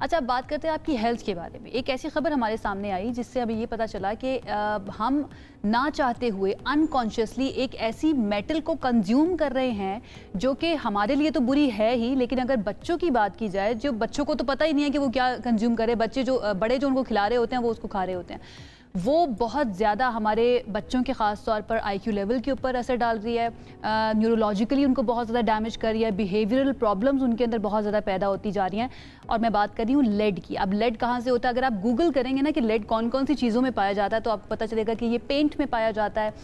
अच्छा, अब बात करते हैं आपकी हेल्थ के बारे में। एक ऐसी खबर हमारे सामने आई जिससे अभी ये पता चला कि हम ना चाहते हुए अनकॉन्शियसली एक ऐसी मेटल को कंज्यूम कर रहे हैं जो कि हमारे लिए तो बुरी है ही, लेकिन अगर बच्चों की बात की जाए, जो बच्चों को तो पता ही नहीं है कि वो क्या कंज्यूम करे, बच्चे जो बड़े जो उनको खिला रहे होते हैं वो उसको खा रहे होते हैं, वो बहुत ज़्यादा हमारे बच्चों के ख़ास तौर पर आईक्यू लेवल के ऊपर असर डाल रही है, न्यूरोलॉजिकली उनको बहुत ज़्यादा डैमेज कर रही है, बिहेवियरल प्रॉब्लम्स उनके अंदर बहुत ज़्यादा पैदा होती जा रही हैं। और मैं बात कर रही हूँ लेड की। अब लेड कहाँ से होता है? अगर आप गूगल करेंगे ना कि लेड कौन कौन सी चीज़ों में पाया जाता है तो आपको पता चलेगा कि ये पेंट में पाया जाता है,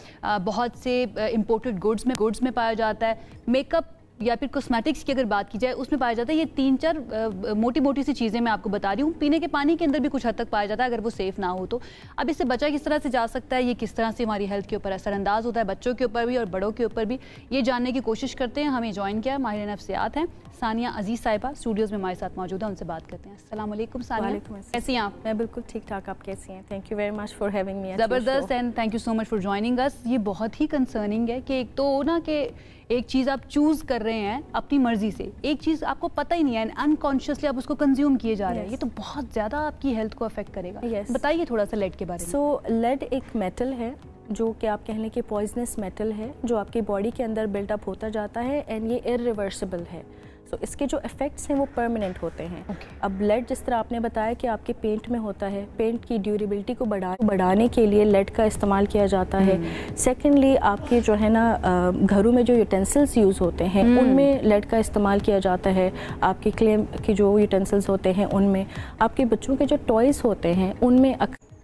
बहुत से इम्पोर्टेड गुड्स में पाया जाता है, मेकअप या फिर कॉस्मेटिक्स की अगर बात की जाए उसमें पाया जाता है। ये 3-4 मोटी मोटी सी चीज़ें मैं आपको बता रही हूँ। पीने के पानी के अंदर भी कुछ हद तक पाया जाता है अगर वो सेफ़ ना हो तो। अब इससे बचा किस तरह से जा सकता है, ये किस तरह से हमारी हेल्थ के ऊपर असरअंदाज होता है, बच्चों के ऊपर भी और बड़ों के ऊपर भी, ये जानने की कोशिश करते हैं। हमें ज्वाइन किया माहिर नफ्सियात हैं सानिया अजीज़ साहिबा, स्टूडियोज़ में हमारे साथ मौजूद है, उनसे बात करते हैं। अस्सलाम वालेकुम सानिया, कैसी हैं आप? मैं बिल्कुल ठीक ठाक, आप कैसी हैं? Thank you very much for having me. ज़बरदस्त, and thank you so much for joining us. ये बहुत ही कंसर्निंग है कि एक तो ना कि एक चीज़ आप चूज़ कर रहे हैं अपनी मर्जी से, एक चीज़ आपको पता ही नहीं है, अनकॉन्शियसली आप उसको कंज्यूम किए जा रहे हैं। ये तो बहुत ज़्यादा आपकी हेल्थ को अफेक्ट करेगा। बताइए थोड़ा सा लेड के बारे में। सो लेड एक मेटल है जो कि आप कह लें कि पॉइजनस मेटल है जो आपकी बॉडी के अंदर बिल्टअप होता जाता है एंड ये इरिवर्सिबल है। सो इसके जो इफ़ेक्ट्स हैं वो परमानेंट होते हैं। अब लेड जिस तरह आपने बताया कि आपके पेंट में होता है, पेंट की ड्यूरेबिलिटी को बढ़ाने के लिए लेड का इस्तेमाल किया जाता है। सेकेंडली आपके जो है ना घरों में जो यूटेंसिल्स यूज़ होते हैं उनमें लेड का इस्तेमाल किया जाता है। आपके क्लेम के जो यूटेंसिल्स होते हैं उनमें, आपके बच्चों के जो टॉयज़ होते हैं उनमें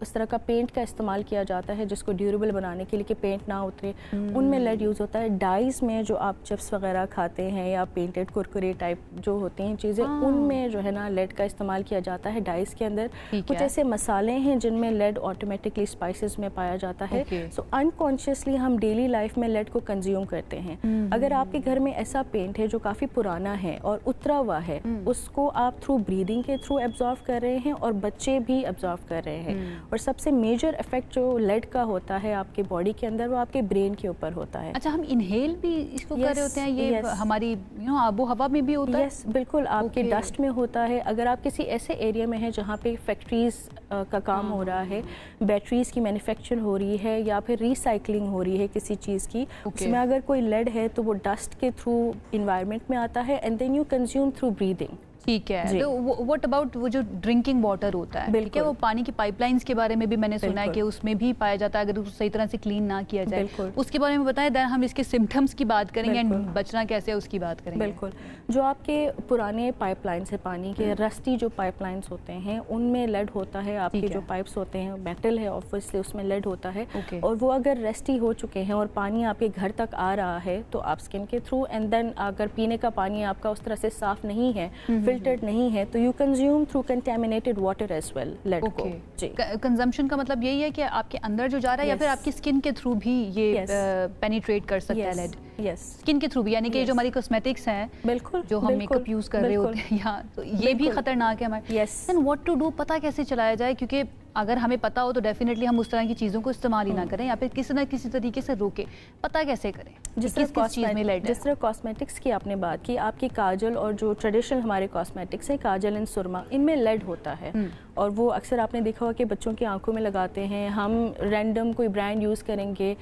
उस तरह का पेंट का इस्तेमाल किया जाता है जिसको ड्यूरेबल बनाने के लिए कि पेंट ना उतरे, उनमें लेड यूज़ होता है। डाइज़ में जो आप चिप्स वगैरह खाते हैं या पेंटेड कुरकुरे टाइप जो होती हैं चीज़ें, उनमें जो है ना लेड का इस्तेमाल किया जाता है। डाइज़ के अंदर कुछ ऐसे मसाले हैं जिनमें लेड ऑटोमेटिकली स्पाइसेस में पाया जाता है। सो अनकॉन्शियसली हम डेली लाइफ में लेड को कंज्यूम करते हैं। अगर आपके घर में ऐसा पेंट है जो काफ़ी पुराना है और उतरा हुआ है, उसको आप थ्रू ब्रीदिंग के थ्रू एब्जॉर्व कर रहे हैं और बच्चे भी एब्जॉर्व कर रहे हैं। और सबसे मेजर इफेक्ट जो लेड का होता है आपके बॉडी के अंदर वो आपके ब्रेन के ऊपर होता है। अच्छा, हम इनहेल भी इसको कर रहे होते हैं, ये हमारी आबो हवा में भी होता है? यस, बिल्कुल, आपके डस्ट में होता है। अगर आप किसी ऐसे एरिया में हैं जहाँ पे फैक्ट्रीज का काम हो रहा है, बैटरीज की मैन्युफैक्चर हो रही है या फिर रिसाइकलिंग हो रही है किसी चीज़ की, उसमें अगर कोई लेड है तो वो डस्ट के थ्रू इन्वायरमेंट में आता है and then you consume through breathing. ठीक है। तो व्हाट अबाउट वो जो ड्रिंकिंग वाटर होता है, क्या वो पानी की पाइपलाइंस के बारे में भी मैंने सुना है कि उसमें भी पाया जाता है अगर उसको सही तरह से क्लीन ना किया जाए, उसके बारे में बताएं। देन हम इसके सिम्टम्स की बात करेंगे एंड बचना कैसे है उसकी बात करेंगे। बिल्कुल, जो आपके पुराने पाइपलाइंस है पानी के, रस्टी जो पाइपलाइंस होते हैं उनमें लेड होता है। आपके जो पाइप्स होते हैं मेटल है ऑब्वियसली, उसमें लेड होता है और वो अगर रस्टी हो चुके हैं और पानी आपके घर तक आ रहा है तो आप स्किन के थ्रू एंड देन अगर पीने का पानी आपका उस तरह से साफ नहीं है, फिल्टर्ड नहीं है, तो you consume through contaminated water as well lead को। कंजम्पशन का मतलब यही है कि आपके अंदर जो जा रहा है या फिर आपकी स्किन के थ्रू भी ये पेनिट्रेट कर सकता है लेड? स्किन के थ्रू भी, यानी कि जो हमारी कॉस्मेटिक्स हैं, बिल्कुल, जो हम मेकअप यूज कर रहे होते हैं यहाँ, तो ये भी खतरनाक है हमारे। देन व्हाट टू डू, पता कैसे चलाया जाए? क्योंकि अगर हमें पता हो तो डेफिनेटली हम उस तरह की चीज़ों को इस्तेमाल ही ना करें या फिर किसी ना किसी तरीके से रोके। पता कैसे करें जिस तरह कॉस्मेटिक्स की आपने बात की, आपकी काजल और जो ट्रेडिशनल हमारे कॉस्मेटिक्स हैं, काजल एंड सुरमा, इनमें लेड होता है और वो अक्सर आपने देखा होगा कि बच्चों की आंखों में लगाते हैं। हम रैंडम कोई ब्रांड यूज़ करेंगे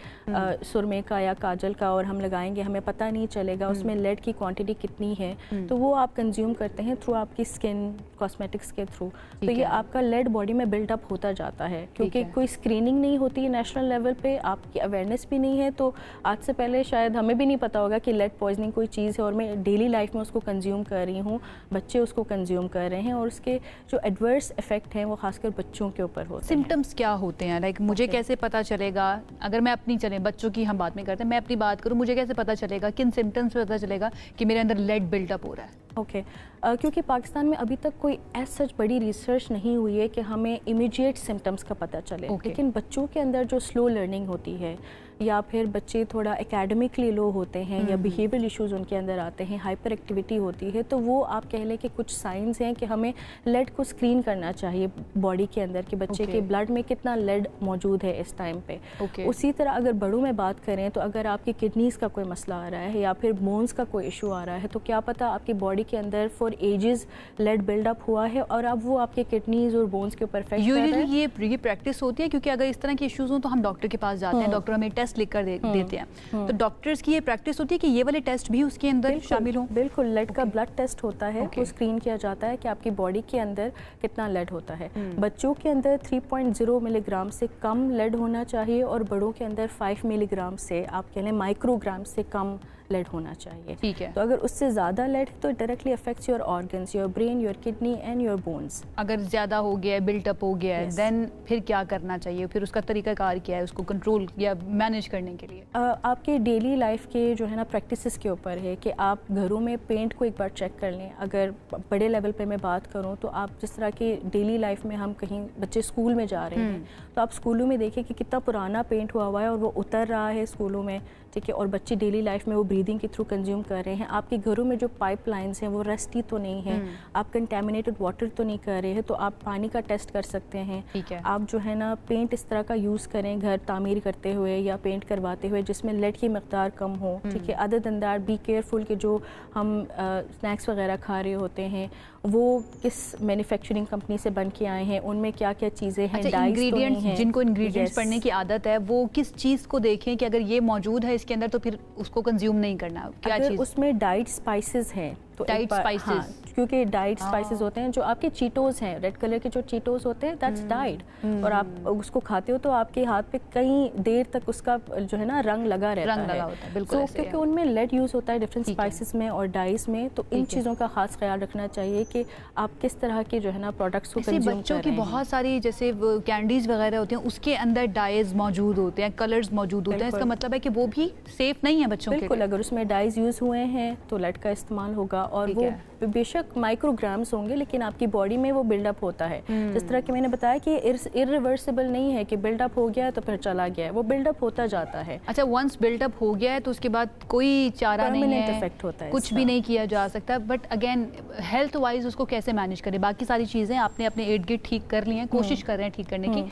सुरमे का या काजल का और हम लगाएंगे, हमें पता नहीं चलेगा उसमें लेड की क्वांटिटी कितनी है, तो वो आप कंज्यूम करते हैं थ्रू आपकी स्किन कॉस्मेटिक्स के थ्रू, तो ये आपका लेड बॉडी में बिल्टअप होता जाता है। क्योंकि कोई स्क्रीनिंग नहीं होती है नेशनल लेवल पे, आपकी अवेयरनेस भी नहीं है, तो आज से पहले शायद हमें भी नहीं पता होगा कि लेड पॉइजनिंग कोई चीज़ है और मैं डेली लाइफ में उसको कंज्यूम कर रही हूँ, बच्चे उसको कंज्यूम कर रहे हैं और उसके जो एडवर्स इफेक्ट हैं वो खासकर बच्चों के ऊपर होते हैं। सिम्टम्स क्या होते हैं? लाइक मुझे कैसे पता चलेगा? अगर मैं अपनी, चले बच्चों की हम बात नहीं करते, मैं अपनी बात करूँ, मुझे कैसे पता चलेगा, किन सिम्टम्स से पता चलेगा कि मेरे अंदर लेड बिल्टअप हो रहा है? क्योंकि पाकिस्तान में अभी तक कोई ऐसा सच बड़ी रिसर्च नहीं हुई है कि हमें इमीडिएट सिम्टम्स का पता चले। लेकिन बच्चों के अंदर जो स्लो लर्निंग होती है या फिर बच्चे थोड़ा एकेडमिकली लो होते हैं या बिहेवियरल इश्यूज उनके अंदर आते हैं, हाइपर एक्टिविटी होती है, तो वो आप कह लें कि कुछ साइंस हैं कि हमें लेड को स्क्रीन करना चाहिए बॉडी के अंदर कि बच्चे के ब्लड में कितना लेड मौजूद है इस टाइम पे। उसी तरह अगर बड़ों में बात करें तो अगर आपकी किडनीज़ का कोई मसला आ रहा है या फिर बोन्स का कोई इशू आ रहा है, तो क्या पता आपकी बॉडी के अंदर for for ages lead buildup हुआ है और अब वो आपके किडनीज और बोन्स के ऊपर इफेक्ट कर रहा है। ये प्रैक्टिस होती है क्योंकि अगर इस तरह के इश्यूज हो तो हम डॉक्टर के पास जाते हैं, डॉक्टर हमें टेस्ट लिख कर देते हैं, तो डॉक्टर्स की ये प्रैक्टिस होती है कि ये वाले टेस्ट भी उसके अंदर शामिल हो। बिल्कुल, लेड का ब्लड टेस्ट होता है, वो स्क्रीन किया जाता है कि आपकी बॉडी के अंदर कितना लेड होता है। बच्चों के अंदर 3.0 मिलीग्राम से कम लेड होना चाहिए और बड़ों के अंदर 5 मिलीग्राम से, आप कह लें माइक्रोग्राम से कम लेड होना चाहिए। ठीक है। तो अगर उससे ज़्यादा लेड है तो directly affects your organs, your brain, your kidney and your bones. अगर ज़्यादा हो गया है, बिल्टअप हो गया है, देन फिर क्या करना चाहिए, फिर उसका तरीकाकार क्या है उसको कंट्रोल या मैनेज करने के लिए? आपके डेली लाइफ के जो है ना प्रैक्टिसेस के ऊपर है कि आप घरों में पेंट को एक बार चेक कर लें। अगर बड़े लेवल पे मैं बात करूं तो आप जिस तरह के डेली लाइफ में हम कहीं बच्चे स्कूल में जा रहे हैं तो आप स्कूलों में देखें कि कितना पुराना पेंट हुआ हुआ है और वो उतर रहा है स्कूलों में, ठीक है, और बच्चे डेली लाइफ में वो ब्रीदिंग के थ्रू कंज्यूम कर रहे हैं। आपके घरों में जो पाइपलाइंस हैं वो रस्टी तो नहीं है, आप कंटेमिनेटेड वाटर तो नहीं कर रहे हैं, तो आप पानी का टेस्ट कर सकते हैं। ठीक है। आप जो है ना पेंट इस तरह का यूज़ करें घर तामीर करते हुए या पेंट करवाते हुए जिसमें लेड की मकदार कम हो, ठीक है। Other than that be careful कि जो हम स्नैक्स वगैरह खा रहे होते हैं वो किस मैन्युफैक्चरिंग कंपनी से बन के आए हैं, उनमें क्या क्या चीज़ें हैं, इंग्रेडिएंट्स, जिनको इंग्रेडिएंट्स पढ़ने की आदत है वो किस चीज़ को देखें कि अगर ये मौजूद है इसके अंदर तो फिर उसको कंज्यूम नहीं करना। क्या चीज़? उसमें डाइट स्पाइसेस हैं तो डाइट स्पाइसेस, हाँ, क्योंकि डाइट स्पाइसेस होते हैं जो आपके चीटोस हैं, रेड कलर के जो चीटोस होते हैं दैट्स डाइट, और आप उसको खाते हो तो आपके हाथ पे कई देर तक उसका जो है ना रंग लगा रहता है। बिल्कुल, क्योंकि उनमें लेड यूज़ होता है डिफरेंट स्पाइसेस में और डाइस में, तो इन चीज़ों का खास ख्याल रखना चाहिए कि आप किस तरह के जो है ना प्रोडक्ट्स को कंज्यूम कर रहे हैं। बच्चों की बहुत सारी जैसे कैंडीज वगैरह होती हैं उसके अंदर डाइज मौजूद होते हैं, कलर्स मौजूद होते हैं, इसका मतलब है कि वो भी सेफ नहीं है बच्चों के लिए। बिल्कुल, अगर उसमें डाइज यूज़ हुए हैं तो लेड का इस्तेमाल होगा और वो बेशक माइक्रोग्राम्स होंगे लेकिन आपकी बॉडी में वो बिल्डअप होता है। जिस तरह कि मैंने बताया कि इरिवर्सिबल नहीं है कि बिल्डअप हो गया है तो फिर चला गया है, वो बिल्डअप होता जाता है। अच्छा, वंस बिल्डअप हो गया है तो उसके बाद कोई चारा नहीं है, इफेक्ट होता है, कुछ भी नहीं किया जा सकता। बट अगेन हेल्थ वाइज उसको कैसे मैनेज करें? बाकी सारी चीज़ें आपने अपने इर्द गिर्द ठीक कर ली हैं, कोशिश कर रहे हैं ठीक करने की,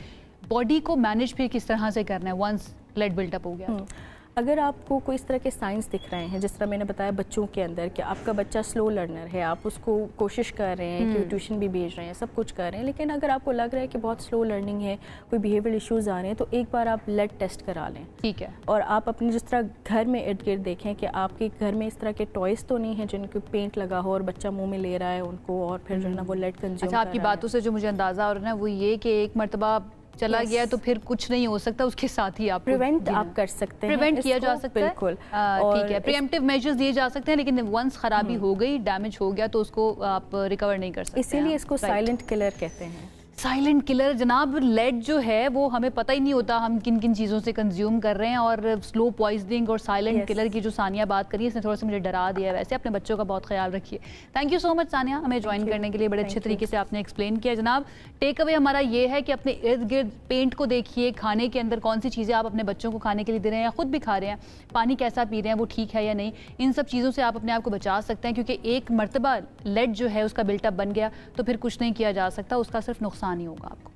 बॉडी को मैनेज फिर किस तरह से करना है वंस लेड बिल्डअप हो गया? अगर आपको कोई इस तरह के साइंस दिख रहे हैं, जिस तरह मैंने बताया बच्चों के अंदर कि आपका बच्चा स्लो लर्नर है, आप उसको कोशिश कर रहे हैं कि ट्यूशन भी भेज रहे हैं, सब कुछ कर रहे हैं, लेकिन अगर आपको लग रहा है कि बहुत स्लो लर्निंग है, कोई बिहेवियरल इश्यूज़ आ रहे हैं, तो एक बार आप लेड टेस्ट करा लें। ठीक है। और आप अपनी जिस तरह घर में इर्द गिर्द देखें कि आपके घर में इस तरह के टॉयज़ तो नहीं है जिनको पेंट लगा हो और बच्चा मुँह में ले रहा है उनको और फिर जो है ना वो लेड कंज्यूम। अच्छा, आपकी बातों से जो मुझे अंदाज़ा हो रहा है वो ये कि एक मरतबा चला गया तो फिर कुछ नहीं हो सकता, उसके साथ ही आप प्रिवेंट आप कर सकते हैं, प्रिवेंट किया जा सकता है। बिल्कुल, ठीक है, प्रिएम्प्टिव मेजर्स दिए जा सकते हैं, लेकिन वंस खराबी हो गई, डैमेज हो गया तो उसको आप रिकवर नहीं कर सकते। इसीलिए इसको साइलेंट किलर कहते हैं। साइलेंट किलर जनाब, लेड जो है वो हमें पता ही नहीं होता हम किन किन चीज़ों से कंज्यूम कर रहे हैं, और स्लो पॉइजनिंग और साइलेंट किलर की जो सानिया बात करी इसने थोड़ा सा मुझे डरा दिया। वैसे अपने बच्चों का बहुत ख्याल रखिए। Thank you so much Sania, हमें ज्वाइन करने के लिए बड़े अच्छे तरीके से आपने एक्सप्लेन किया। जनाब, टेक अवे हमारा ये है कि अपने इर्द गिर्द पेंट को देखिए, खाने के अंदर कौन सी चीज़ें आप अपने बच्चों को खाने के लिए दे रहे हैं या खुद भी खा रहे हैं, पानी कैसा पी रहे हैं, वो ठीक है या नहीं, इन सब चीज़ों से आप अपने आप को बचा सकते हैं, क्योंकि एक मरतबा लेड जो है उसका बिल्टअप बन गया तो फिर कुछ नहीं किया जा सकता, उसका सिर्फ नुकसान ही होगा आपको।